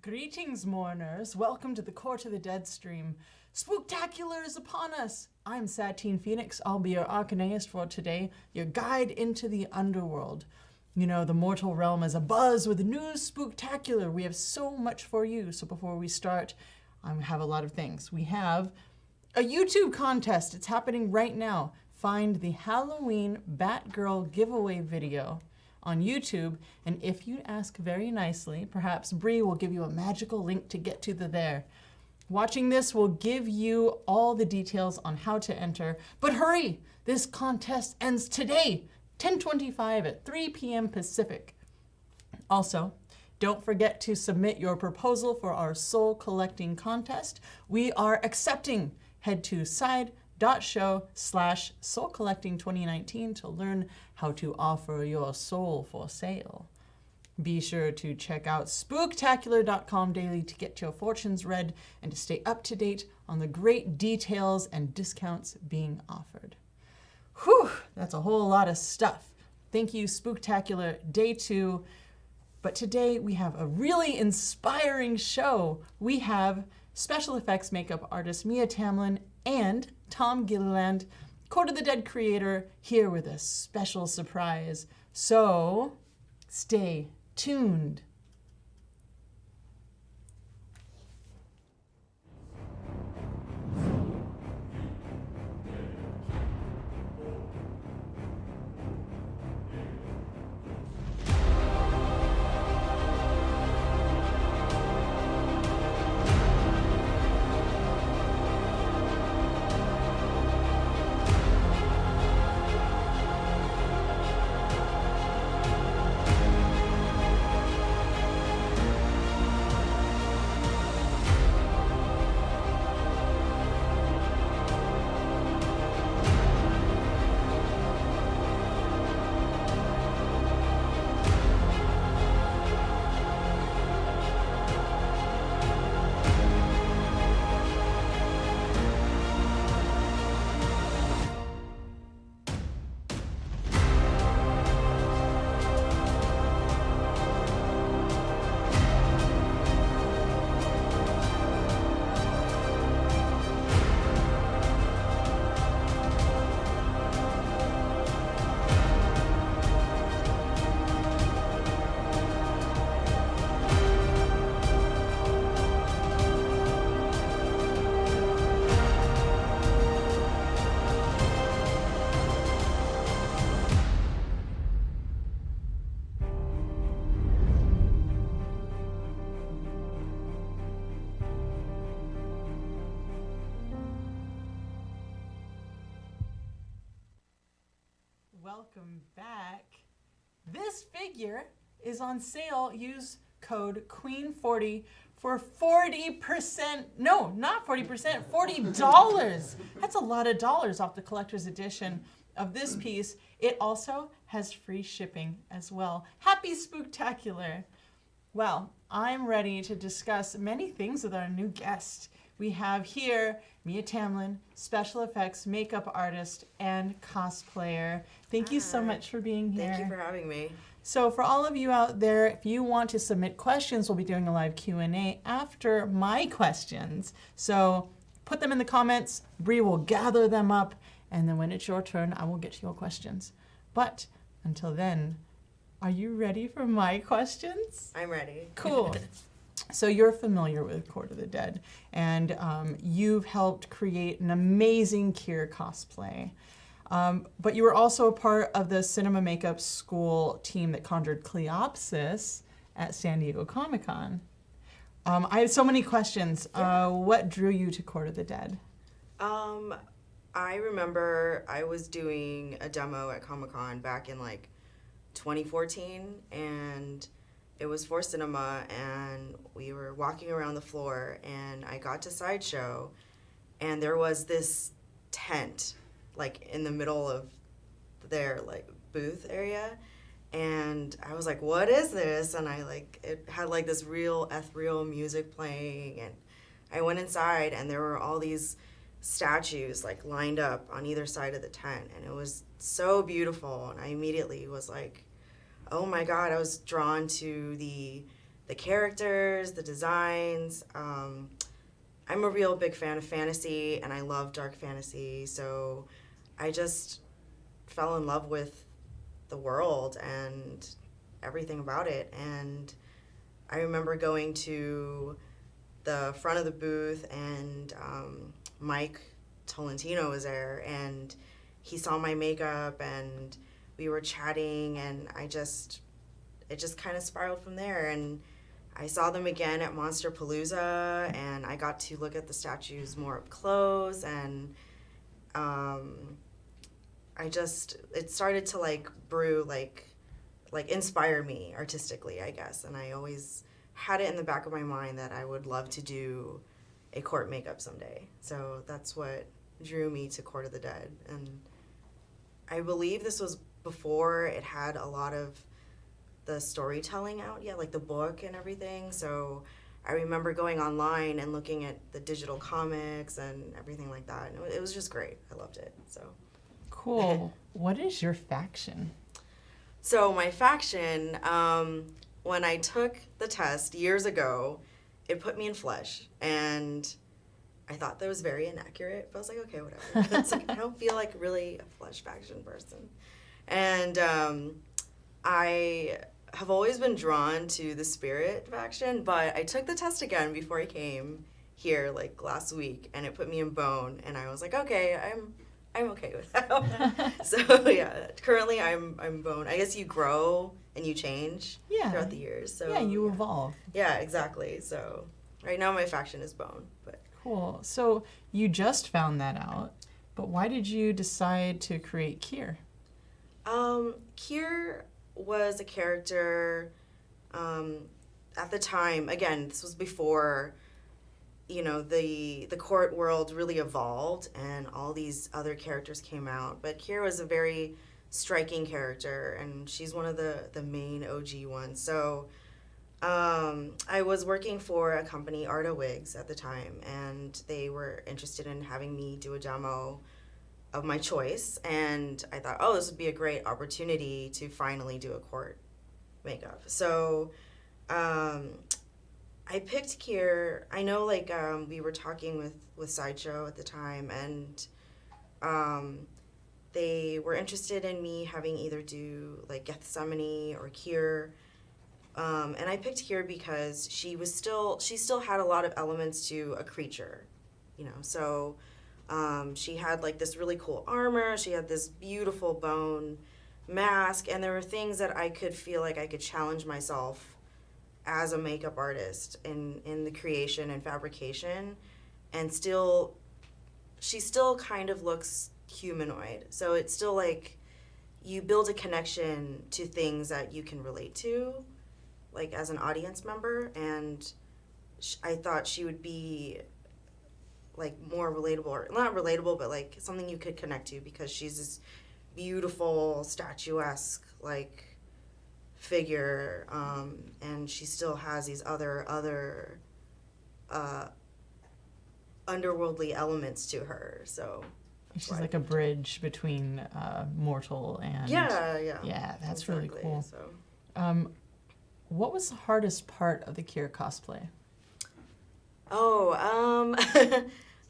Greetings, mourners. Welcome to the Court of the Deadstream. Spooktacular is upon us. I'm Satine Phoenix. I'll be your Arcanaist for today, your guide into the underworld. You know, the mortal realm is abuzz with news spooktacular. We have so much for you. So before we start, I have a lot of things. We have a YouTube contest. It's happening right now. Find the Halloween Batgirl giveaway video on YouTube, and if you ask very nicely, perhaps Bree will give you a magical link to get to there. Watching this will give you all the details on how to enter, but hurry! This contest ends today, 10:25 at 3 p.m. Pacific. Also, don't forget to submit your proposal for our soul collecting contest. We are accepting. Head to side.show/soulcollecting2019 to learn how to offer your soul for sale. Be sure to check out spooktacular.com daily to get your fortunes read and to stay up to date on the great details and discounts being offered. Whew, that's a whole lot of stuff. Thank you, Spooktacular Day 2. But today we have a really inspiring show. We have special effects makeup artist Mia Tamlyn and Tom Gilliland, Court of the Dead creator, here with a special surprise. So, stay tuned. Welcome back. This figure is on sale. Use code QUEEN40 for 40%. No, not 40%, $40. That's a lot of dollars off the collector's edition of this piece. It also has free shipping as well. Happy Spooktacular. Well, I'm ready to discuss many things with our new guest. We have here Mia Tamlyn, special effects makeup artist and cosplayer. Thank you so much for being here. Thank you for having me. So for all of you out there, if you want to submit questions, we'll be doing a live Q&A after my questions. So put them in the comments. Bree will gather them up, and then when it's your turn, I will get to your questions. But until then, are you ready for my questions? I'm ready. Cool. So you're familiar with Court of the Dead, and you've helped create an amazing Kier cosplay. But you were also a part of the cinema makeup school team that conjured Cleopsis at San Diego Comic-Con. I have so many questions. What drew you to Court of the Dead? I remember I was doing a demo at Comic-Con back in like 2014, and it was for cinema, and we were walking around the floor, and I got to Sideshow, and there was this tent, like, in the middle of their, like, booth area, and I was like, what is this? And it had, like, this real ethereal music playing, and I went inside, and there were all these statues, like, lined up on either side of the tent, and it was so beautiful, and I immediately was like, oh my God, I was drawn to the the characters, the designs. I'm a real big fan of fantasy, and I love dark fantasy, so I just fell in love with the world and everything about it. And I remember going to the front of the booth, and Mike Tolentino was there, and he saw my makeup, and we were chatting, and it just kind of spiraled from there. And I saw them again at Monsterpalooza, and I got to look at the statues more up close, and it started to like brew, like inspire me artistically, I guess. And I always had it in the back of my mind that I would love to do a court makeup someday. So that's what drew me to Court of the Dead. And I believe this was before it had a lot of the storytelling out yet, like the book and everything. So I remember going online and looking at the digital comics and everything like that. And it was just great. I loved it. So cool. What is your faction? So my faction, when I took the test years ago, it put me in flesh, and I thought that was very inaccurate, but I was like, okay, whatever. It's like, I don't feel like really a flesh faction person. And I have always been drawn to the spirit faction, but I took the test again before I came here like last week, and it put me in bone, and I was like, okay, I'm okay with that. So yeah, currently I'm bone. I guess you grow and you change throughout the years. So you evolve. Yeah, exactly. So right now my faction is bone. But cool. So you just found that out, but why did you decide to create Kier? Kier was a character at the time. Again, this was before, you know, the court world really evolved and all these other characters came out. But Kier was a very striking character, and she's one of the main OG ones. So I was working for a company, Arta Wigs, at the time, and they were interested in having me do a demo of my choice. And I thought, oh, this would be a great opportunity to finally do a court makeup. So I picked Kier. I know, like, we were talking with Sideshow at the time, and they were interested in me having either do, like, Gethsemane or Kier. And I picked Kier because she still had a lot of elements to a creature, you know. So she had, like, this really cool armor. She had this beautiful bone mask, and there were things that I could feel like I could challenge myself as a makeup artist in the creation and fabrication, and she still kind of looks humanoid. So it's still like you build a connection to things that you can relate to, like as an audience member, and I thought she would be like more relatable, or not relatable, but like something you could connect to, because she's this beautiful statuesque like figure, and she still has these other underworldly elements to her. So she's like a bridge between mortal and yeah, that's exactly. Really cool. So what was the hardest part of the Kier cosplay?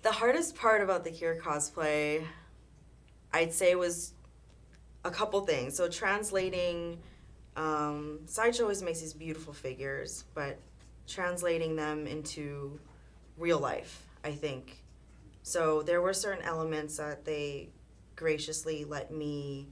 The hardest part about the Kier cosplay, I'd say, was a couple things. So translating, Sideshow always makes these beautiful figures, but translating them into real life, I think. So there were certain elements that they graciously let me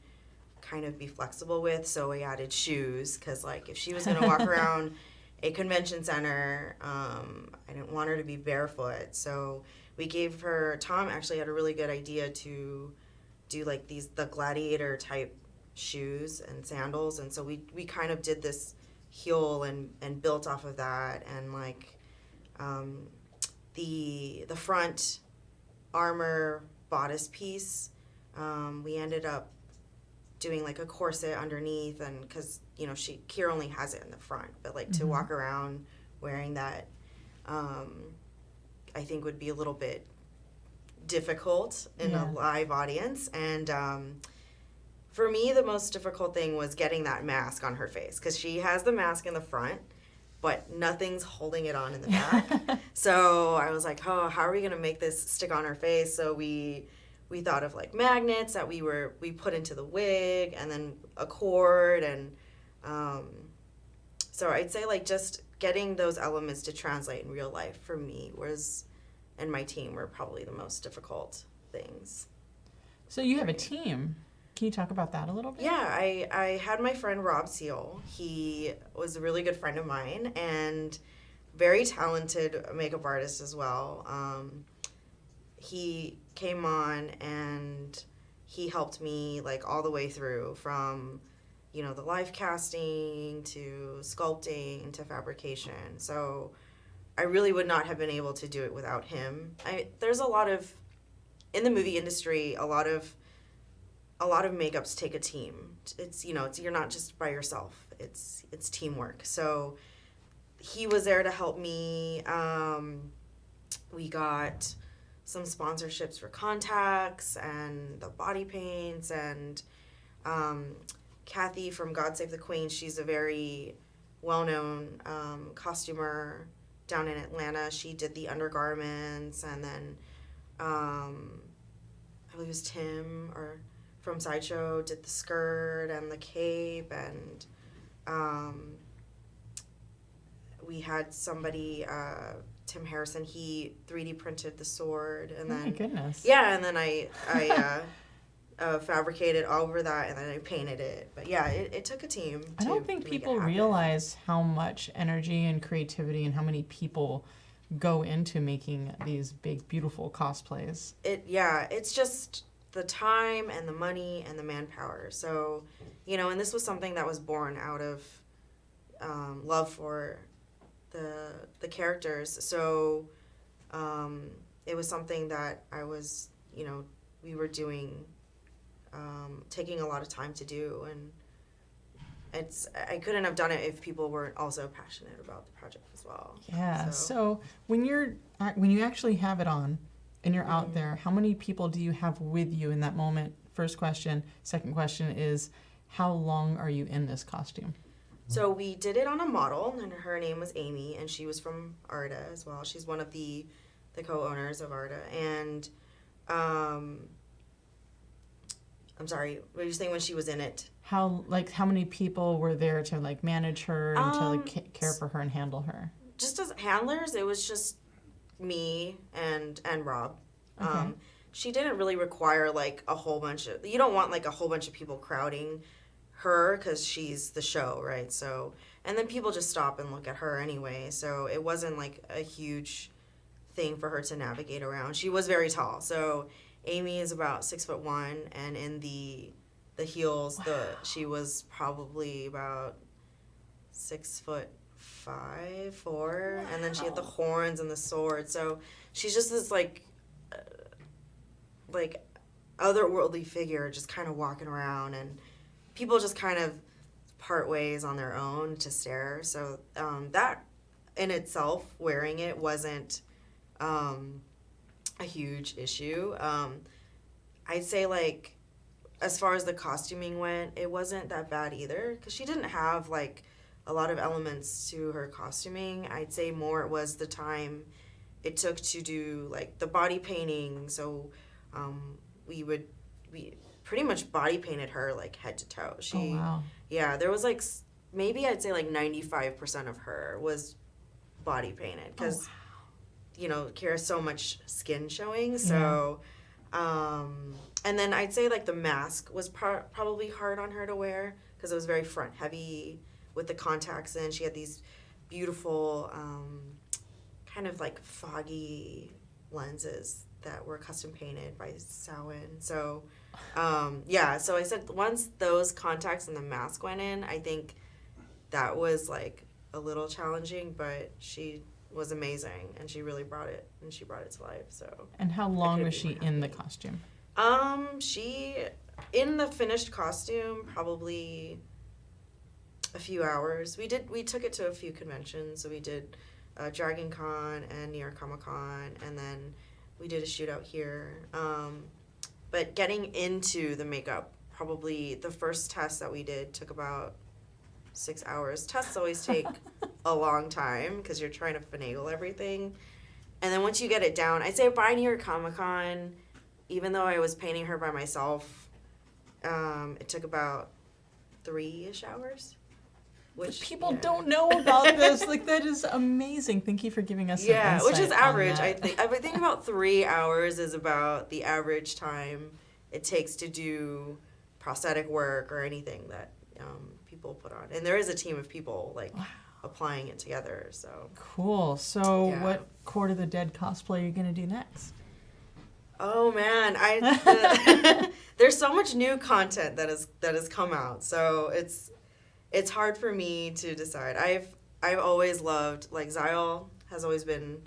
kind of be flexible with. So I added shoes, because like if she was going to walk around a convention center, I didn't want her to be barefoot. So we gave her, Tom actually had a really good idea to do like the gladiator type shoes and sandals, and so we kind of did this heel and built off of that. And like the front armor bodice piece, we ended up doing like a corset underneath, and because you know Kier only has it in the front, but like to walk around wearing that, I think would be a little bit difficult in a live audience. And for me, the most difficult thing was getting that mask on her face, because she has the mask in the front, but nothing's holding it on in the back. So I was like, oh, how are we going to make this stick on her face? So we thought of like magnets that we put into the wig, and then a cord, and so I'd say like just getting those elements to translate in real life for me and my team were probably the most difficult things. So you have a team. Can you talk about that a little bit? Yeah, I had my friend Rob Seal. He was a really good friend of mine and very talented makeup artist as well. He came on and he helped me like all the way through from, you know, the live casting to sculpting to fabrication. So I really would not have been able to do it without him. There's a lot of, in the movie industry, a lot of makeups take a team. It's, you know, you're not just by yourself. It's teamwork. So he was there to help me. We got some sponsorships for contacts and the body paints, and Kathy from God Save the Queen, she's a very well-known costumer down in Atlanta. She did the undergarments, and then I believe it was Tim from Sideshow did the skirt and the cape, and we had somebody, Tim Harrison, he 3D printed the sword, and then my goodness. Yeah, and then I fabricated over that, and then I painted it. But yeah, it took a team. I don't think people realize how much energy and creativity and how many people go into making these big, beautiful cosplays. It's just the time and the money and the manpower. So, you know, and this was something that was born out of love for the characters. So it was something that I was, you know, we were doing, taking a lot of time to do, and I couldn't have done it if people weren't also passionate about the project as well. Yeah. So when you actually have it on and you're out there, how many people do you have with you in that moment? First question. Second question is, how long are you in this costume? So we did it on a model, and her name was Amy, and she was from Arda as well. She's one of the co-owners of Arda. And I'm sorry, what were you saying when she was in it? How many people were there to like manage her and to care for her and handle her? Just as handlers, it was just me and Rob. Okay. She didn't really require like a whole bunch of, you don't want like a whole bunch of people crowding her because she's the show, right? So, and then people just stop and look at her anyway. So it wasn't like a huge thing for her to navigate around. She was very tall. So Amy is about 6'1", and in the heels, wow, she was probably about 6'5", 4", wow, and then she had the horns and the sword. So she's just this like otherworldly figure, just kind of walking around, and people just kind of part ways on their own to stare. So that in itself, wearing it wasn't a huge issue. I'd say like as far as the costuming went, it wasn't that bad either, because she didn't have like a lot of elements to her costuming. I'd say more it was the time it took to do like the body painting. So we pretty much body painted her like head to toe. Oh, wow. Yeah, there was like maybe I'd say like 95% of her was body painted, because you know, Kira's so much skin showing. So and then I'd say like the mask was probably hard on her to wear, because it was very front heavy with the contacts in. She had these beautiful kind of like foggy lenses that were custom painted by Samhain. So so I said once those contacts and the mask went in, I think that was like a little challenging, but she was amazing, and she really brought it to life. So. And how long was she in the costume? She in the finished costume probably a few hours. We took it to a few conventions. So we did Dragon Con and New York Comic Con, and then we did a shoot out here. But getting into the makeup, probably the first test that we did took about 6 hours. Tests always take a long time because you're trying to finagle everything. And then once you get it down, I'd say by New York Comic Con, even though I was painting her by myself, it took about 3-ish hours. Which people don't know about this. Like, that is amazing. Thank you for giving us some insight which is average. on that. I think about 3 hours is about the average time it takes to do prosthetic work or anything that people put on. And there is a team of people like applying it together. So cool. So what Court of the Dead cosplay are you gonna do next? Oh man, there's so much new content that has come out. So it's hard for me to decide. I've always loved, like, Xyle has always been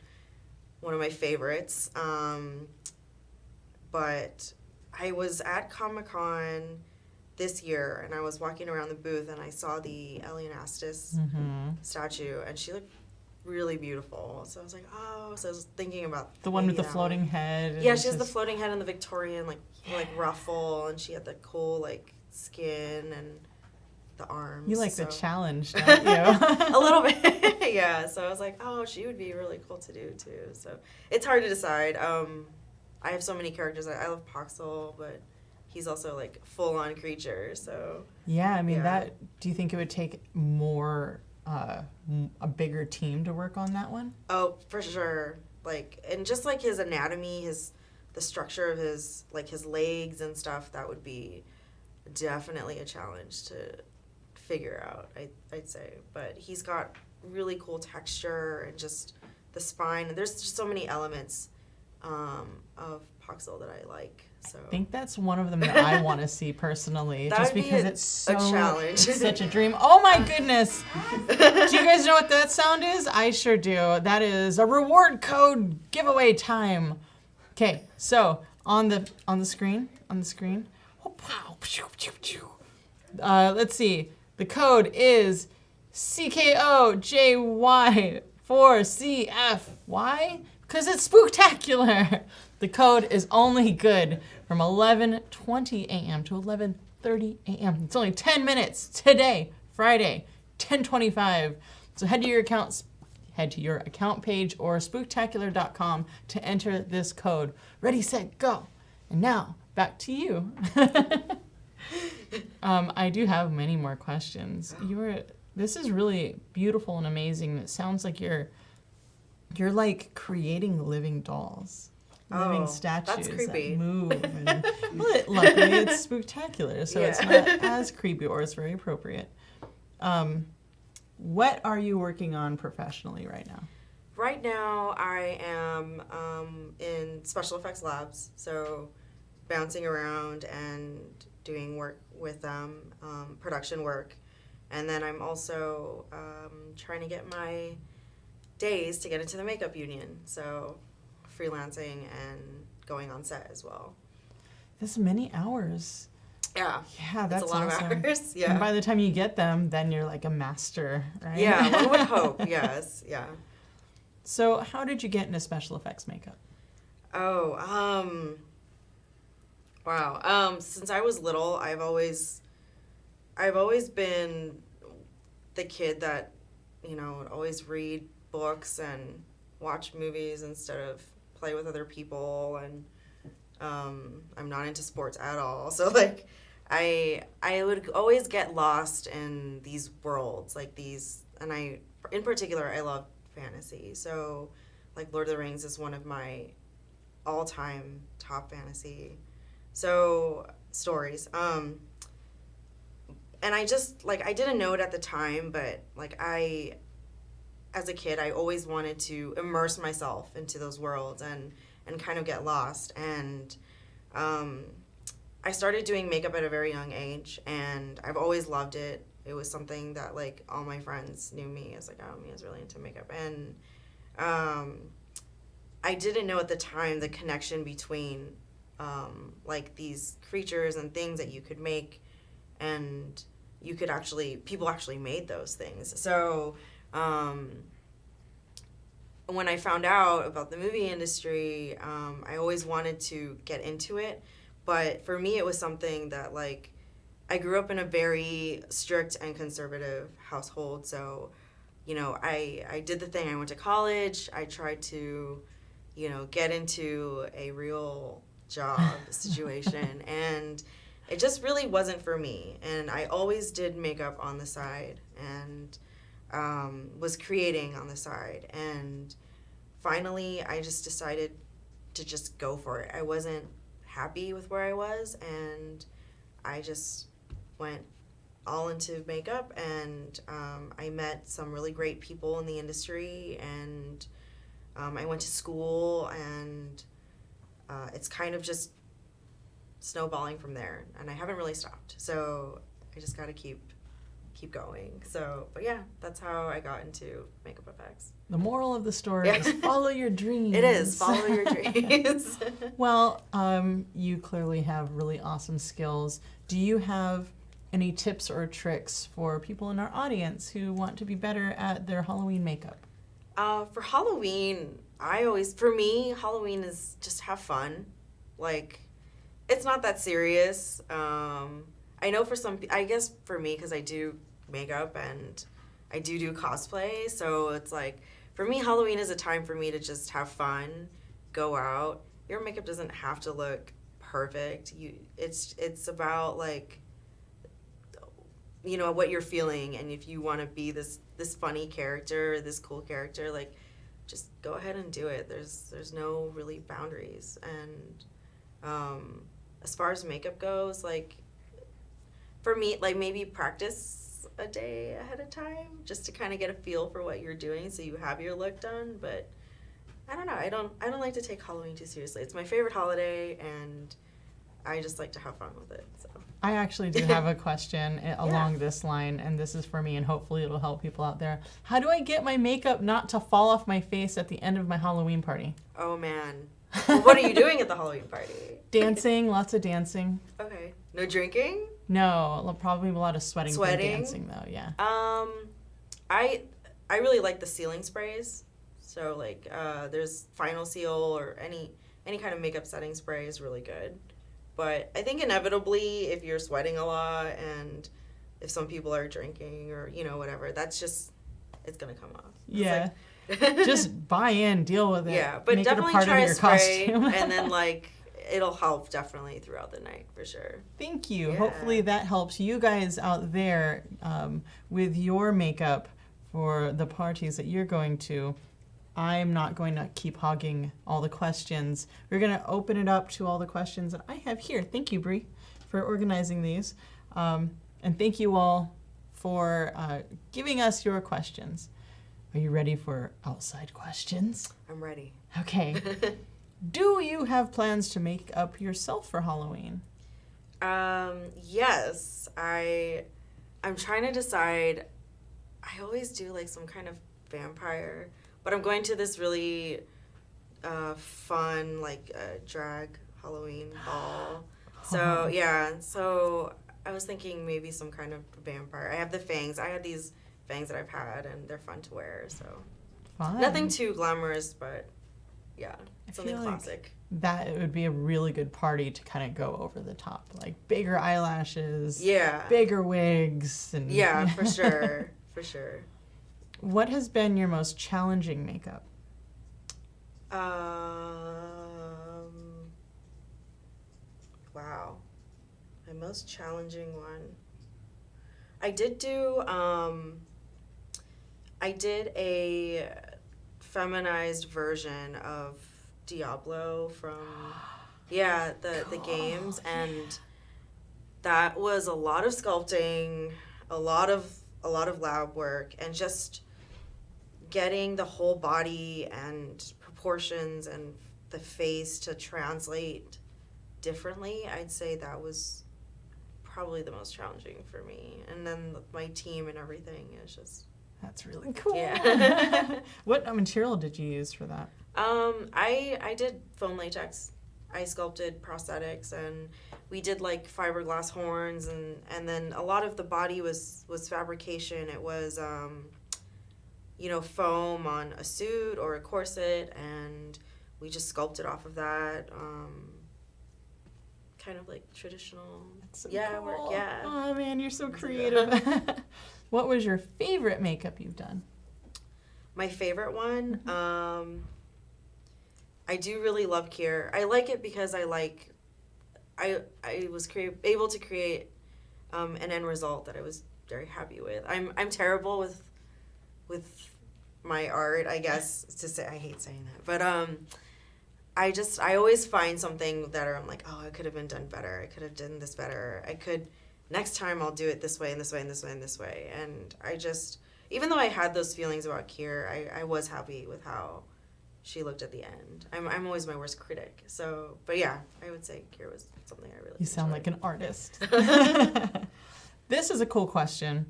one of my favorites. But I was at Comic-Con this year, and I was walking around the booth, and I saw the Alien Astis statue, and she looked really beautiful. So I was like, oh. So I was thinking about the one with the floating head. Yeah, she has the floating head and the Victorian like ruffle, and she had the cool like skin and the arms. You like the challenge, don't you? A little bit, yeah. So I was like, oh, she would be really cool to do too. So it's hard to decide. I have so many characters. I love Poxel, but he's also like full-on creature. So yeah, I mean that. Do you think it would take more? A bigger team to work on that one? Oh, for sure. Like, and just like his anatomy, the structure of his legs and stuff, that would be definitely a challenge to figure out, I'd say. But he's got really cool texture and just the spine, and there's just so many elements of Poxel that I like. So I think that's one of them that I want to see personally, just because it's so a challenge. Such a dream. Oh my goodness! Do you guys know what that sound is? I sure do. That is a reward code giveaway time. Okay, so on the screen. Let's see. The code is CKOJY4CFY because it's spooktacular. The code is only good from 11:20 a.m. to 11:30 a.m. It's only 10 minutes today, Friday, 10:25. So head to your account page or spooktacular.com to enter this code. Ready, set, go. And now back to you. I do have many more questions. This is really beautiful and amazing. It sounds like you're like creating living dolls. Living statues that move. And, luckily, it's spooktacular, so it's not as creepy, or it's very appropriate. What are you working on professionally right now? Right now, I am in special effects labs, so bouncing around and doing work with them, production work. And then I'm also trying to get my days to get into the makeup union, so freelancing and going on set as well. That's many hours. Yeah. Yeah, that's a lot awesome. of hours. Yeah. And by the time you get them, then you're like a master, right? Yeah, one would hope. Yes. Yeah. So, how did you get into special effects makeup? Oh, wow. Since I was little, I've always been the kid that, would always read books and watch movies instead of play with other people, and I'm not into sports at all. So like I would always get lost in these worlds, like these, and in particular I love fantasy. So like Lord of the Rings is one of my all-time top fantasy stories. And I just I didn't know it at the time, but as a kid, I always wanted to immerse myself into those worlds and kind of get lost. And I started doing makeup at a very young age, and I've always loved it. It was something that all my friends knew me as oh, Mia's really into makeup. And I didn't know at the time the connection between these creatures and things that you could make, and people actually made those things. So when I found out about the movie industry, I always wanted to get into it. But for me, it was something that, I grew up in a very strict and conservative household. So I did the thing. I went to college. I tried to, get into a real job situation, and it just really wasn't for me. And I always did makeup on the side, and was creating on the side. And finally, I just decided to just go for it. I wasn't happy with where I was, and I just went all into makeup, and I met some really great people in the industry, and I went to school, and it's kind of just snowballing from there, and I haven't really stopped. So I just got to keep going. So, but yeah, that's how I got into makeup effects. The moral of the story is follow your dreams. It is, follow your dreams. Well, you clearly have really awesome skills. Do you have any tips or tricks for people in our audience who want to be better at their Halloween makeup? For Halloween, for me, Halloween is just have fun. Like, it's not that serious. I know I guess for me, because I do makeup and I do cosplay, so it's like, for me, Halloween is a time for me to just have fun, go out. Your makeup doesn't have to look perfect. It's about, like, what you're feeling, and if you want to be this funny character, this cool character, like, just go ahead and do it. There's no really boundaries. And as far as makeup goes, like, for me, like, maybe practice a day ahead of time just to kind of get a feel for what you're doing, so you have your look done. But I don't know. I don't like to take Halloween too seriously. It's my favorite holiday, and I just like to have fun with it. So I actually do have a question along this line, and this is for me, and hopefully it'll help people out there. How do I get my makeup not to fall off my face at the end of my Halloween party? Oh, man. Well, what are you doing at the Halloween party? Dancing, lots of dancing. Okay. No drinking? No, probably a lot of sweating. Sweating? From dancing, though, yeah. I really like the sealing sprays. So, like, there's Final Seal, or any kind of makeup setting spray is really good. But I think inevitably, if you're sweating a lot, and if some people are drinking, or, whatever, it's going to come off. Yeah. Just buy in, deal with it. Yeah, but make definitely it a part try of a your spray, costume. and then, like, it'll help definitely throughout the night, for sure. Thank you. Yeah. Hopefully that helps you guys out there with your makeup for the parties that you're going to. I'm not going to keep hogging all the questions. We're going to open it up to all the questions that I have here. Thank you, Bree, for organizing these. And thank you all for giving us your questions. Are you ready for outside questions? I'm ready. Okay. Do you have plans to make up yourself for Halloween? Yes. I'm trying to decide. I always do, like, some kind of vampire, but I'm going to this really fun, like, drag Halloween ball. So, yeah. So I was thinking maybe some kind of vampire. I have the fangs. I had these fangs that I've had, and they're fun to wear. So Fun. Nothing too glamorous, but yeah, something classic. That it would be a really good party to kind of go over the top, like bigger eyelashes, bigger wigs, and yeah, for sure, for sure. What has been your most challenging makeup? Wow, my most challenging one. I did a feminized version of Diablo from the games, and that was a lot of sculpting, a lot of lab work, and just getting the whole body and proportions and the face to translate differently. I'd say that was probably the most challenging for me, and then my team and everything is just. That's really cool. Yeah. What material did you use for that? I did foam latex. I sculpted prosthetics, and we did like fiberglass horns, and then a lot of the body was fabrication. It was foam on a suit or a corset, and we just sculpted off of that. Kind of like traditional. That's so cool. Work. Yeah. Oh man, you're so creative. What was your favorite makeup you've done? My favorite one, I do really love Kier. I like it because I was able to create an end result that I was very happy with. I'm terrible with my art, I guess, to say. I hate saying that, but I always find something that I'm like, oh, it could have been done better. I could have done this better. Next time I'll do it this way and this way and this way and this way. And even though I had those feelings about Kier, I was happy with how she looked at the end. I'm always my worst critic. So, but yeah, I would say Kier was something I really You sound enjoyed. like an artist. This is a cool question.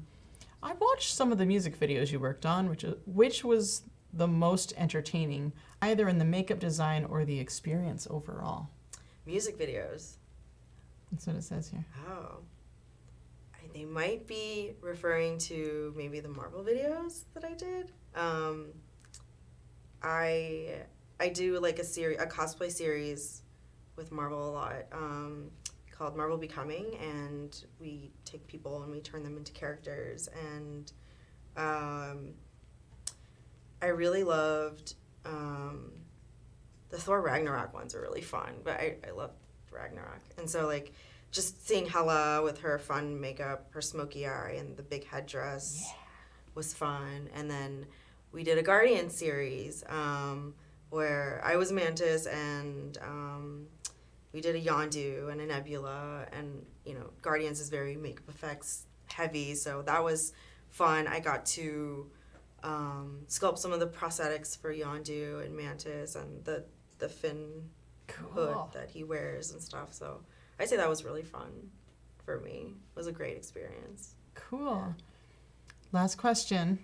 I watched some of the music videos you worked on, which was the most entertaining, either in the makeup design or the experience overall? Music videos. That's what it says here. Oh. They might be referring to maybe the Marvel videos that I did. I do like a cosplay series with Marvel a lot, called Marvel Becoming, and we take people and we turn them into characters. And I really loved the Thor Ragnarok ones are really fun, but I love Ragnarok. And so like just seeing Hela with her fun makeup, her smoky eye, and the big headdress was fun. And then we did a Guardian series where I was Mantis, and we did a Yondu and a Nebula, and Guardians is very makeup effects heavy, so that was fun. I got to sculpt some of the prosthetics for Yondu and Mantis and the fin hood that he wears and stuff. So I'd say that was really fun for me. It was a great experience. Cool. Last question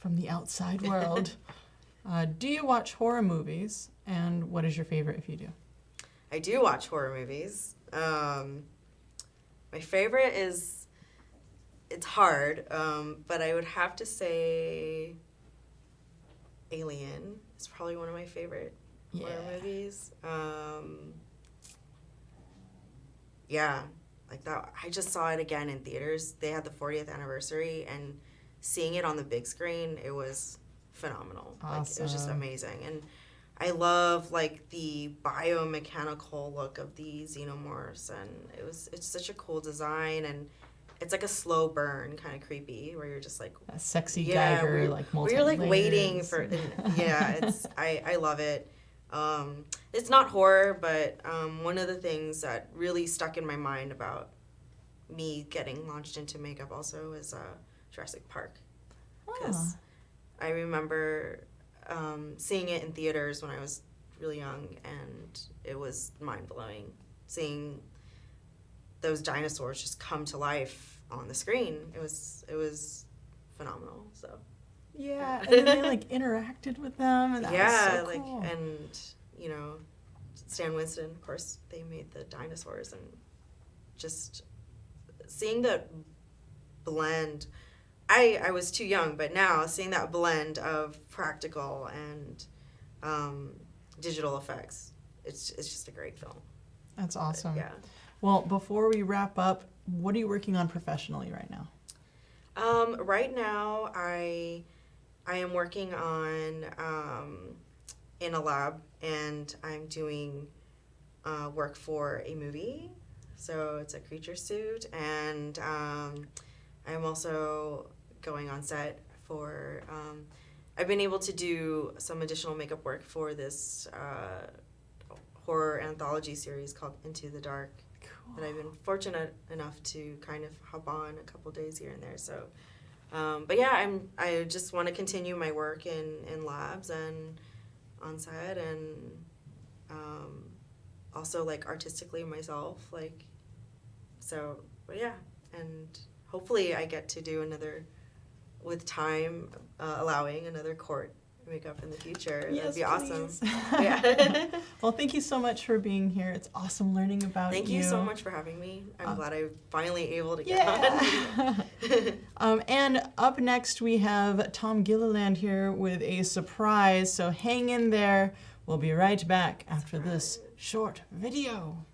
from the outside world. Do you watch horror movies, and what is your favorite if you do? I do watch horror movies. My favorite is, it's hard, but I would have to say Alien is probably one of my favorite horror movies. Like that. I just saw it again in theaters. They had the 40th anniversary, and seeing it on the big screen, it was phenomenal. Awesome. Like, it was just amazing. And I love like the biomechanical look of the xenomorphs, and it's such a cool design, and it's like a slow burn, kind of creepy, where you're just like a sexy Geiger, like multi. We're like waiting for I love it. It's not horror, but one of the things that really stuck in my mind about me getting launched into makeup also is Jurassic Park, because I remember seeing it in theaters when I was really young, and it was mind-blowing seeing those dinosaurs just come to life on the screen. It was phenomenal. So and then they like interacted with them, and that was so cool. And Stan Winston, of course, they made the dinosaurs, and just seeing that blend. I was too young, but now seeing that blend of practical and digital effects, it's just a great film. That's awesome. Yeah. Well, before we wrap up, what are you working on professionally right now? Right now, I am working on in a lab, and I'm doing work for a movie. So it's a creature suit, and I'm also going on set for. I've been able to do some additional makeup work for this horror anthology series called Into the Dark. Cool. That I've been fortunate enough to kind of hop on a couple days here and there. So, but yeah, I just want to continue my work in labs and on set, and also like artistically myself, like. So, but yeah, and hopefully I get to do another, with time allowing, another court makeup in the future. Yes, that'd be awesome. Yeah. Well, thank you so much for being here. It's awesome learning about you. Thank you so much for having me. I'm glad I'm finally able to get on. And up next we have Tom Gilliland here with a surprise, so hang in there. We'll be right back after this short video.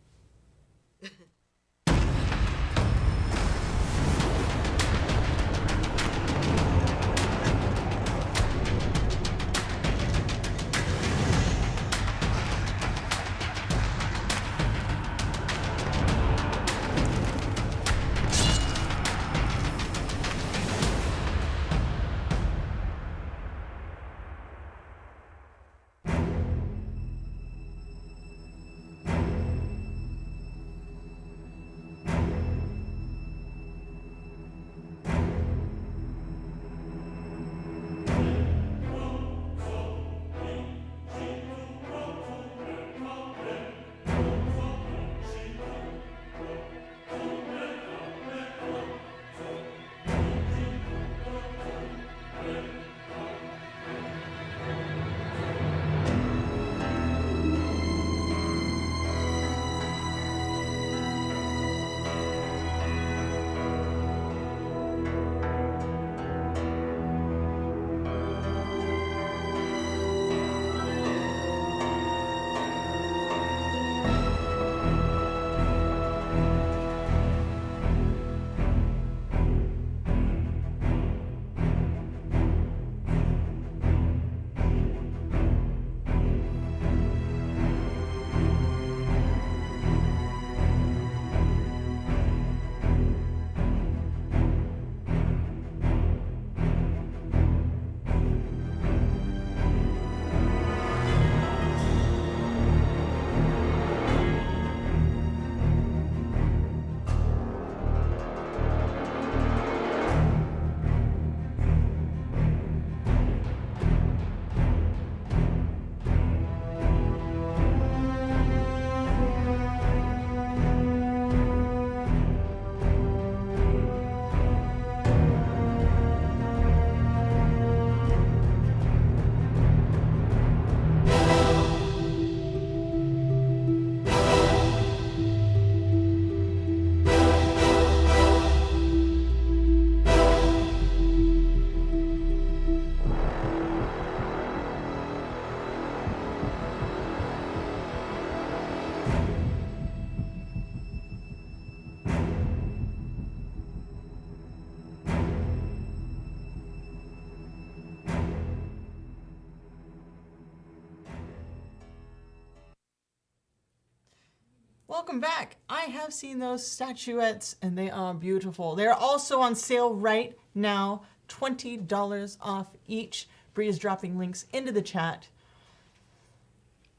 welcome back. I have seen those statuettes and they are beautiful. They're also on sale right now, $20 off each. Bree is dropping links into the chat.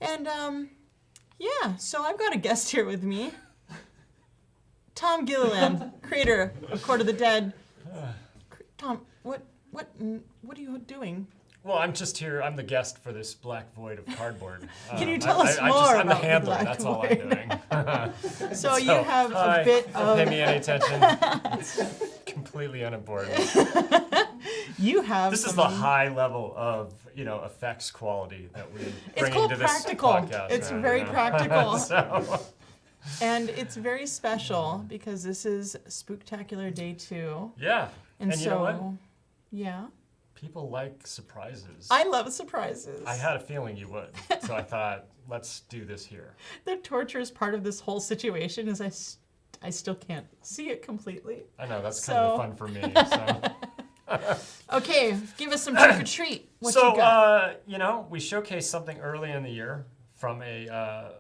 And yeah, so I've got a guest here with me. Tom Gilliland, creator of Court of the Dead. Tom, what are you doing? Well, I'm just here. I'm the guest for this black void of cardboard. Can you tell us more I'm the about handler. the That's black all I'm doing. So you have a bit of... Don't pay me any attention. It's completely unimportant. You have This is the high level of, effects quality that we It's bring called into this practical. podcast. It's right, very practical. So, And it's very special because this is Spooktacular Day 2. yeah. And you know what? Yeah. People like surprises. I love surprises. I had a feeling you would. So I thought, let's do this here. The torturous part of this whole situation is I still can't see it completely. I know, that's kind of the fun for me. So. Okay, give us some trick or treat. What you got? We showcased something early in the year from a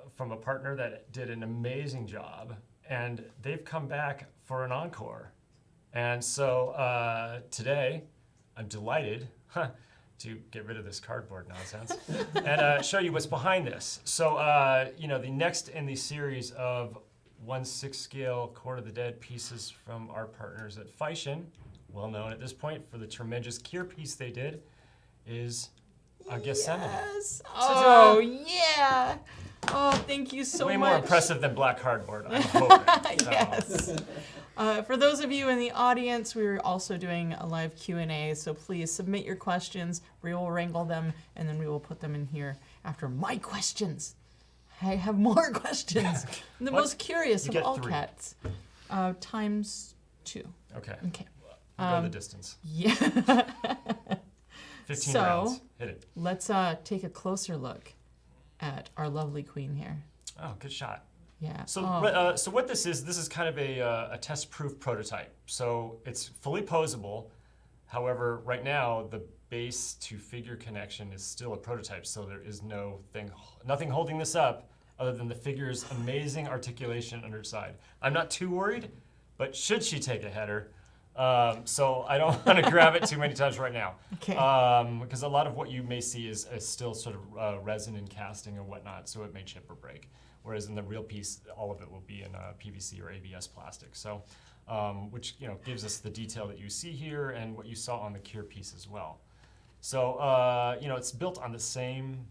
partner that did an amazing job, and they've come back for an encore. And so today, I'm delighted to get rid of this cardboard nonsense and show you what's behind this. So, the next in the series of 1/6 scale Court of the Dead pieces from our partners at Feishen, well known at this point for the tremendous Kier piece they did, is a Gethsemane. Yes. Oh, yeah. Oh, thank you so much. Way more impressive than black cardboard, I'm hoping. So. Yes. For those of you in the audience, we're also doing a live Q&A, so please submit your questions. We will wrangle them, and then we will put them in here after my questions. I have more questions. I'm the most curious of all 3. cats. Times 2. Okay. Okay. Go the distance. Yeah. 15 So, rounds. Hit it. Let's take a closer look at our lovely queen here. Oh, good shot. Yeah. So, so what this is kind of a test-proof prototype. So it's fully posable. However, right now the base to figure connection is still a prototype. So there is nothing holding this up other than the figure's amazing articulation underside. I'm not too worried, but should she take a header, so I don't want to grab it too many times right now. Okay. Because a lot of what you may see is still sort of resin and casting and whatnot, so it may chip or break. Whereas in the real piece, all of it will be in PVC or ABS plastic. So, which gives us the detail that you see here and what you saw on the Kier piece as well. So, it's built on the same,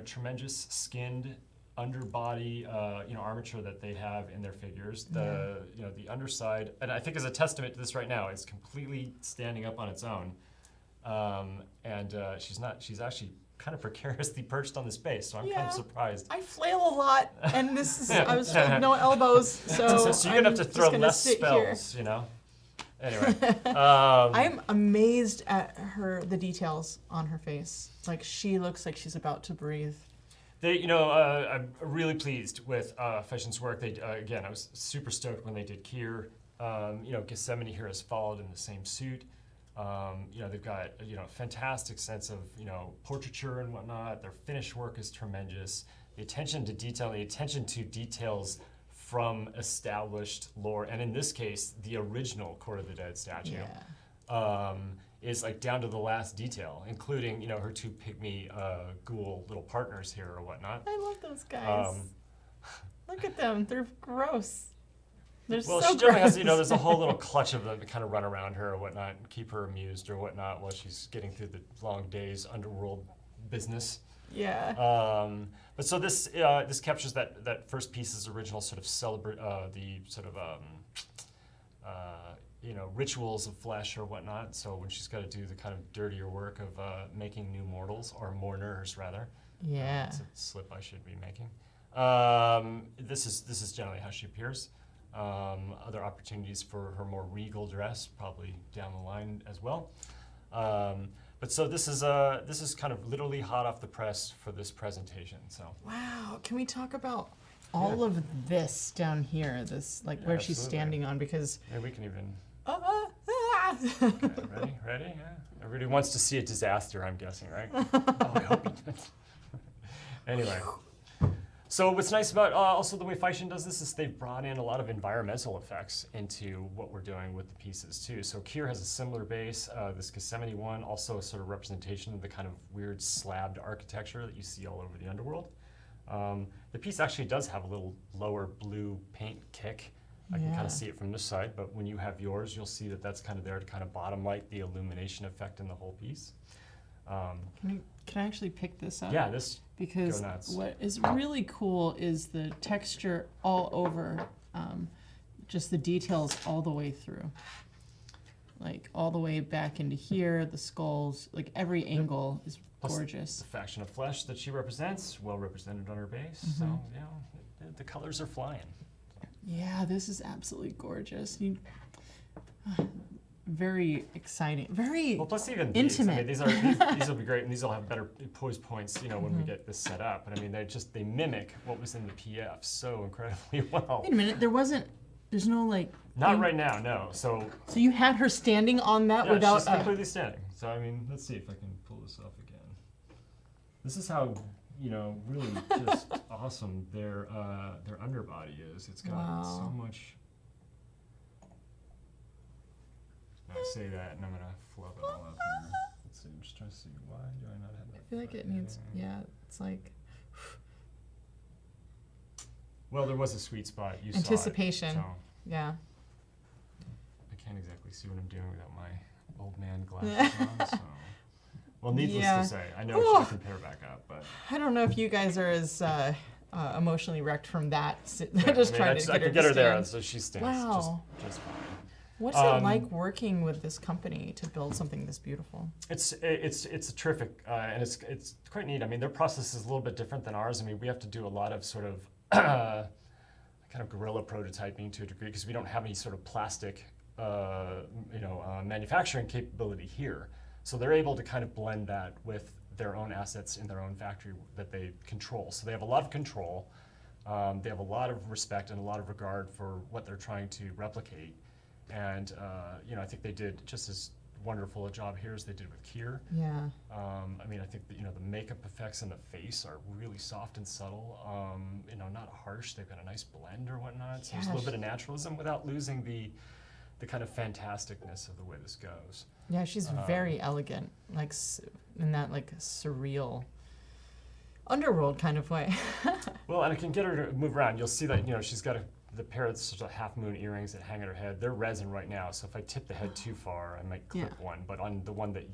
tremendous skinned underbody, armature that they have in their figures. The underside, and I think as a testament to this right now, it's completely standing up on its own. She's actually kind of precariously perched on this base, so I'm kind of surprised. I flail a lot, and this is, I was told no elbows, so you're gonna have to throw less spells, Anyway. I'm amazed at the details on her face. Like, she looks like she's about to breathe. I'm really pleased with Feishen's work. They, again, I was super stoked when they did Kier. Gethsemane here has followed in the same suit. They've got a fantastic sense of portraiture and whatnot. Their finish work is tremendous. The attention to detail, the attention to details from established lore, and in this case, the original Court of the Dead statue, is like down to the last detail, including her 2 pygmy ghoul little partners here or whatnot. I love those guys. Look at them; they're gross. They're well, so she generally gross. has, there's a whole little clutch of them to kind of run around her or whatnot and keep her amused or whatnot while she's getting through the long day's underworld business. Yeah. But so this captures that first piece's original sort of the sort of rituals of flesh or whatnot. So when she's got to do the kind of dirtier work of making new mortals, or mourners rather. Yeah. It's a slip I should be making. This is generally how she appears. Other opportunities for her more regal dress probably down the line as well. But so this is kind of literally hot off the press for this presentation. So wow, can we talk about all of this down here? This where she's standing on, because maybe we can even. Okay, ready? Yeah. Everybody wants to see a disaster, I'm guessing, right? Oh, I hope he does. Anyway. So what's nice about also the way Feishan does this is they've brought in a lot of environmental effects into what we're doing with the pieces too. So Kier has a similar base. This Gethsemane one also a sort of representation of the kind of weird slabbed architecture that you see all over the underworld. The piece actually does have a little lower blue paint kick. I can kind of see it from this side, but when you have yours, you'll see that that's kind of there to kind of bottom light the illumination effect in the whole piece. Can I actually pick this up? Yeah, this Because go nuts. what is really cool is the texture all over, just the details all the way through. Like all the way back into here, the skulls, like every angle is Plus gorgeous. The faction of flesh that she represents, well represented on her base. So, you know, the colors are flying. Yeah, this is absolutely gorgeous. Very exciting. Very Well, plus even intimate. these will be great, and these will have better poise points, you know, when we get this set up. And I mean, they mimic what was in the PF so incredibly well. Wait a minute, there's no like. Not right now, no. So you had her standing on that yeah, without. she's completely standing. So I mean, let's see if I can pull this off again. This is how, you know, really just awesome their underbody is. It's got so much. I say that, and I'm gonna flub it all up here. Let's see. I'm just trying to see why do I not have that. I feel like it needs. Yeah, it's like. Well, there was a sweet spot. You Anticipation. saw it, so Yeah. I can't exactly see what I'm doing without my old man glasses on. So, well, needless to say, I know I should compare back up, but I don't know if you guys are as emotionally wrecked from that. yeah, Just I mean, trying to I get can her get to her there, stand. so she stands Wow. just fine. What's it like working with this company to build something this beautiful? It's terrific, and it's quite neat. I mean, their process is a little bit different than ours. I mean, we have to do a lot of sort of kind of guerrilla prototyping to a degree because we don't have any sort of plastic, manufacturing capability here. So they're able to kind of blend that with their own assets in their own factory that they control. So they have a lot of control. They have a lot of respect and a lot of regard for what they're trying to replicate. And I think they did just as wonderful a job here as they did with Kier. Yeah. I mean, I think that, the makeup effects in the face are really soft and subtle. Not harsh. They've got a nice blend or whatnot. So there's a little bit of naturalism without losing the kind of fantasticness of the way this goes. Yeah, she's very elegant, like in that like surreal underworld kind of way. Well, and I can get her to move around. You'll see that she's got the pair of sort of half moon earrings that hang at her head. They're resin right now, so if I tip the head too far, I might clip one. But on the one that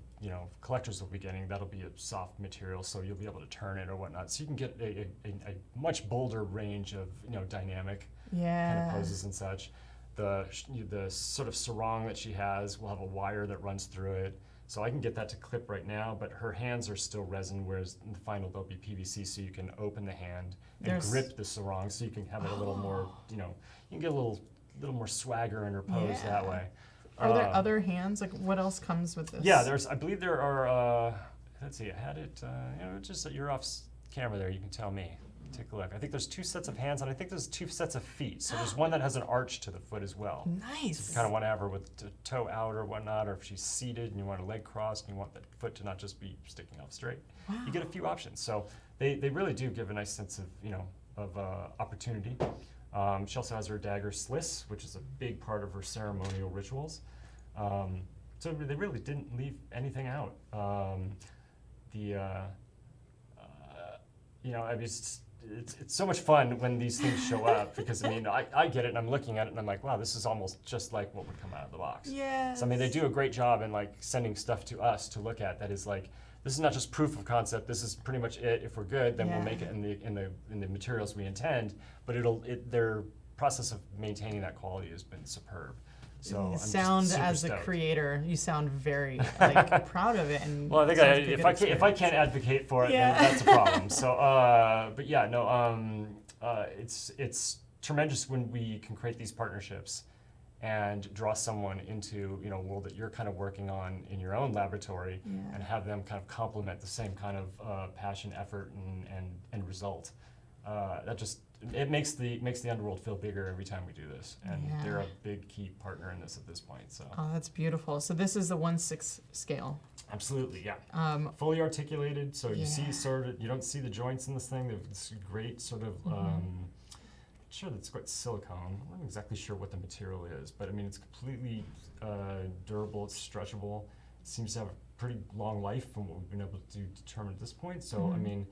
collectors will be getting, that'll be a soft material, so you'll be able to turn it or whatnot. So you can get a much bolder range of dynamic kind of poses and such. The sort of sarong that she has will have a wire that runs through it. So I can get that to clip right now, but her hands are still resin, whereas in the final they'll be PVC, so you can open the hand and grip the sarong, so you can have it a little more, you can get a little more swagger in her pose that way. Are there other hands? Like, what else comes with this? Yeah, I believe there are, let's see, I had it, just you're off camera there, you can tell me. Take a look. I think there's 2 sets of hands, and I think there's 2 sets of feet. So there's one that has an arch to the foot as well. Nice. So if you kind of want to have her with the toe out or whatnot, or if she's seated and you want a leg crossed and you want the foot to not just be sticking out straight, you get a few options. So they really do give a nice sense of opportunity. She also has her dagger sliss, which is a big part of her ceremonial rituals. So they really didn't leave anything out. It's so much fun when these things show up because I get it and I'm looking at it and I'm like, wow, this is almost just like what would come out of the box. Yes. So they do a great job in like sending stuff to us to look at that is like, this is not just proof of concept. This is pretty much it. If we're good, then we'll make it in the materials we intend. But their process of maintaining that quality has been superb. So you sound as a creator, you sound very proud of it. And well, I think if I can't advocate for it, then that's a problem. So, but yeah, no, it's tremendous when we can create these partnerships and draw someone into a world that you're kind of working on in your own laboratory and have them kind of complement the same kind of passion, effort, and result. that just it makes the underworld feel bigger every time we do this, and they're a big key partner in this at this point. So that's beautiful. So this is the 1/6 scale. Absolutely, yeah. Fully articulated, so you see sort of, you don't see the joints in this thing. They have this great sort of, sure that's quite silicone. I'm not exactly sure what the material is, but I mean, it's completely durable, it's stretchable. It seems to have a pretty long life from what we've been able to determine at this point. So, I mean,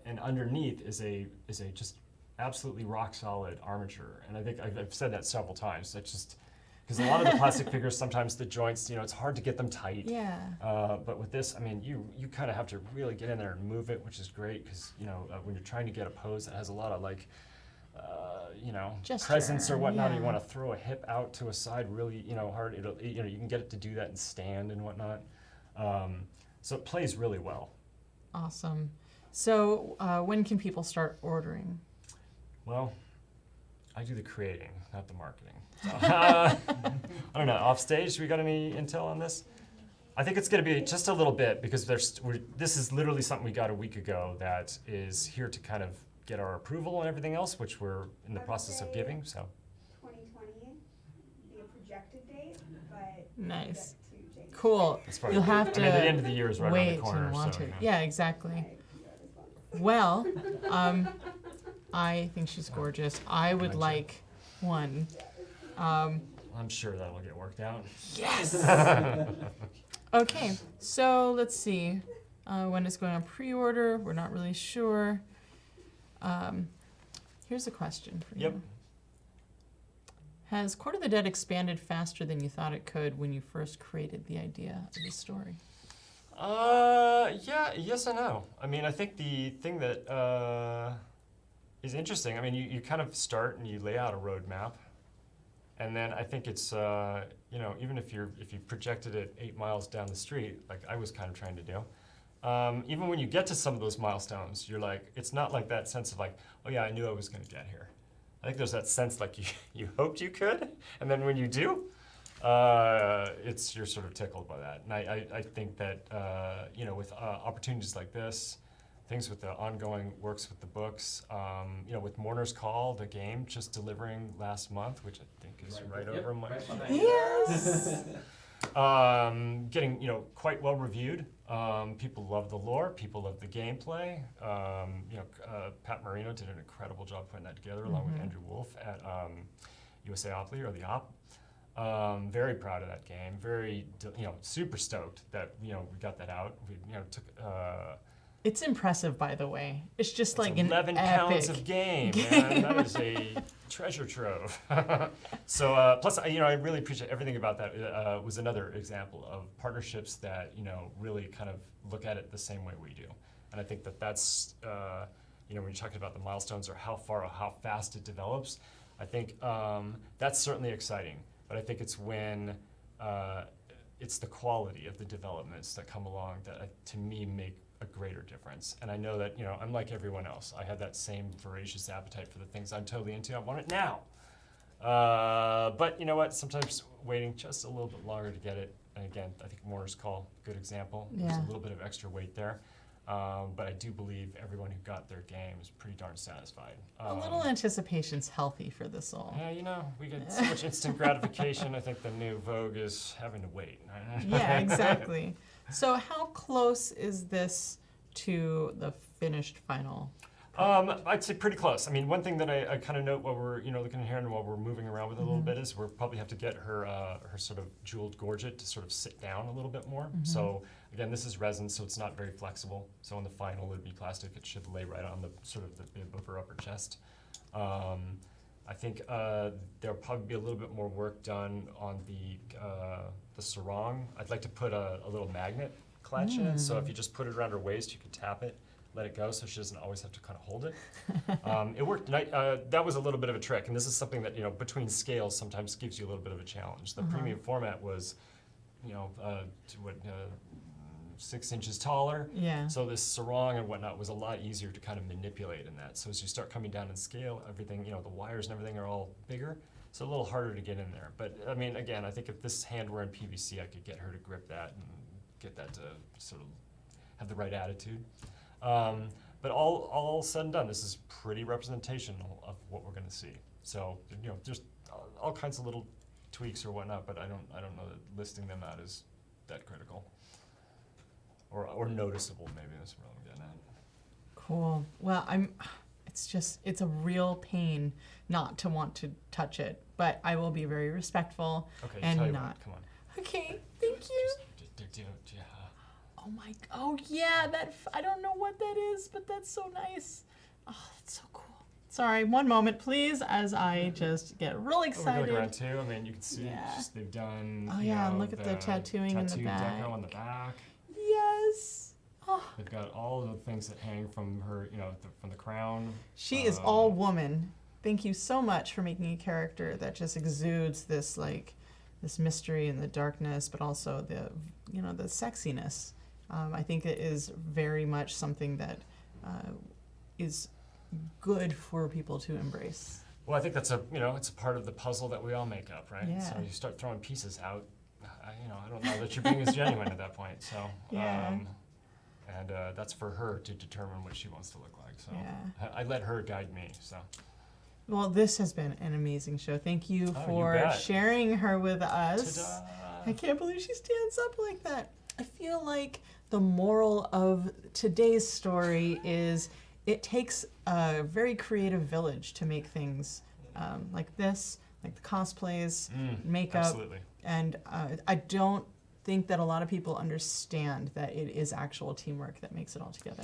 and underneath is a just absolutely rock solid armature. And I think I've said that several times. That's just, because a lot of the plastic figures, sometimes the joints, it's hard to get them tight. Yeah. But with this, I mean, you kind of have to really get in there and move it, which is great because, when you're trying to get a pose that has a lot of like, Gesture, presence or whatnot, you want to throw a hip out to a side really, hard. It'll, you can get it to do that and stand and whatnot. So it plays really well. Awesome. So when can people start ordering? Well, I do the creating, not the marketing. So, I don't know. Off stage, we got any intel on this? I think it's going to be just a little bit because this is literally something we got a week ago that is here to kind of get our approval and everything else, which we're in the process of giving. So 2020, be a projected date, but nice. subject to Cool. probably, You'll have to the end of the year is right around wait the corner. and want So, it. Yeah, exactly. Well, I think she's gorgeous. I would like one. I'm sure that'll get worked out. Yes. Okay, so let's see. When it's going on pre-order, we're not really sure. Here's a question for you. Yep. Has Court of the Dead expanded faster than you thought it could when you first created the idea of the story? Yeah, yes and no. I mean, I think the thing that is interesting, I mean, you kind of start and you lay out a roadmap, and then I think it's, even if you projected it 8 miles down the street, like I was kind of trying to do, even when you get to some of those milestones, you're like, it's not like that sense of like, oh yeah, I knew I was going to get here. I think there's that sense like you hoped you could, and then when you do, you're sort of tickled by that. And I think that, with opportunities like this, things with the ongoing works with the books, with Mourner's Call, the game just delivering last month, which I think is right over my Yes. Getting, quite well reviewed. People love the lore, people love the gameplay. Pat Marino did an incredible job putting that together along with Andrew Wolf at USA Oply, or the Op. Very proud of that game. Very, super stoked that we got that out. We took. It's impressive, by the way. It's just like an 11 epic pounds of game, man. That is a treasure trove. So plus, I really appreciate everything about that. Was another example of partnerships that really kind of look at it the same way we do. And I think that's when you're talking about the milestones or how far or how fast it develops, I think that's certainly exciting. But I think it's when it's the quality of the developments that come along that, to me, make a greater difference. And I know that, I'm like everyone else. I had that same voracious appetite for the things I'm totally into. I want it now. But you know what? Sometimes waiting just a little bit longer to get it. And again, I think Mourner's Call, good example. There's a little bit of extra weight there. But I do believe everyone who got their game is pretty darn satisfied. A little anticipation's healthy for this all. Yeah, we get so much instant gratification. I think the new vogue is having to wait. Yeah, exactly. So how close is this to the finished final? I'd say pretty close. I mean, one thing that I kind of note while we're looking here and while we're moving around with it a little bit is we'll probably have to get her sort of jeweled gorget to sort of sit down a little bit more. So again, this is resin, so it's not very flexible. So in the final, it'd be plastic. It should lay right on the sort of the bib of her upper chest. I think there'll probably be a little bit more work done on the sarong. I'd like to put a little magnet clutch in, so if you just put it around her waist, you could tap it, let it go, so she doesn't always have to kind of hold it. It worked. That was a little bit of a trick, and this is something that between scales sometimes gives you a little bit of a challenge. The premium format was, 6 inches taller. Yeah. So this sarong and whatnot was a lot easier to kind of manipulate in that. So as you start coming down in scale, everything, the wires and everything are all bigger. So a little harder to get in there. But I mean, again, I think if this hand were in PVC, I could get her to grip that and get that to sort of have the right attitude. But all said and done, this is pretty representational of what we're going to see. So there's all kinds of little tweaks or whatnot, but I don't know that listing them out is that critical or noticeable. Maybe that's what I'm getting at. Cool. Well, it's a real pain not to want to touch it, but I will be very respectful Okay, and tell you not. what, come on. Okay, thank you. Oh yeah, I don't know what that is, but that's so nice. Oh, that's so cool. Sorry, one moment, please, as I just get real excited. Look around too. I mean, you can see Yeah. they've done. Oh yeah, and look at the tattooing in the back. Deco on the back. Yes. Oh. They've got all the things that hang from her, from the crown. She is all woman. Thank you so much for making a character that just exudes this this mystery and the darkness, but also the the sexiness. I think it is very much something that is good for people to embrace. Well, I think that's it's a part of the puzzle that we all make up, right? Yeah. So you start throwing pieces out, I don't know that you're being as genuine at that point. So, Yeah. And that's for her to determine what she wants to look like. So Yeah. I let her guide me. So. Well, this has been an amazing show. Thank you You for bet. sharing her with us. Ta-da! I can't believe she stands up like that. I feel like the moral of today's story is it takes a very creative village to make things like this, like the cosplays, makeup. Absolutely. And I don't think that a lot of people understand that it is actual teamwork that makes it all together.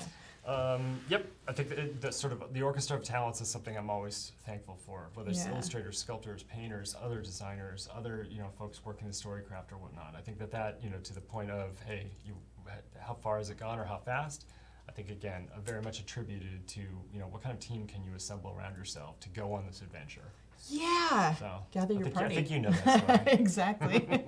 Yep, I think that sort of the orchestra of talents is something I'm always thankful for. Whether it's Yeah. illustrators, sculptors, painters, other designers, other folks working the storycraft or whatnot. I think that to the point of how far has it gone or how fast? I think again, very much attributed to what kind of team can you assemble around yourself to go on this adventure. Yeah. So Gather your party. I think you know that story. Exactly.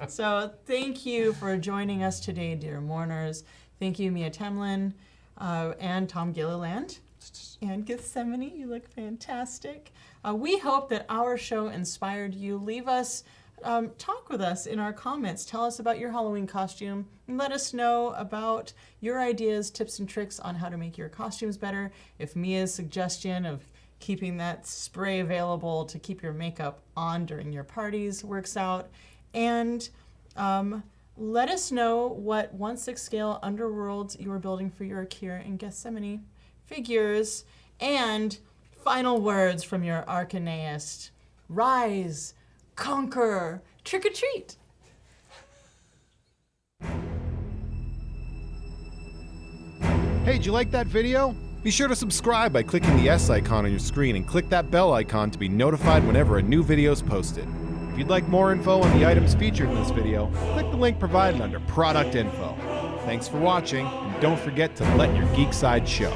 So thank you for joining us today, dear mourners. Thank you, Mia Tamlyn, and Tom Gilliland. And Gethsemane, you look fantastic. We hope that our show inspired you. Leave us, talk with us in our comments. Tell us about your Halloween costume and let us know about your ideas, tips, and tricks on how to make your costumes better. If Mia's suggestion of keeping that spray available to keep your makeup on during your parties works out. And let us know what 1/6 scale underworlds you are building for your Akira and Gethsemane figures. And final words from your Arcaneist. Rise, conquer, trick or treat. Hey, did you like that video? Be sure to subscribe by clicking the S icon on your screen and click that bell icon to be notified whenever a new video is posted. If you'd like more info on the items featured in this video, click the link provided under Product Info. Thanks for watching, and don't forget to let your geek side show.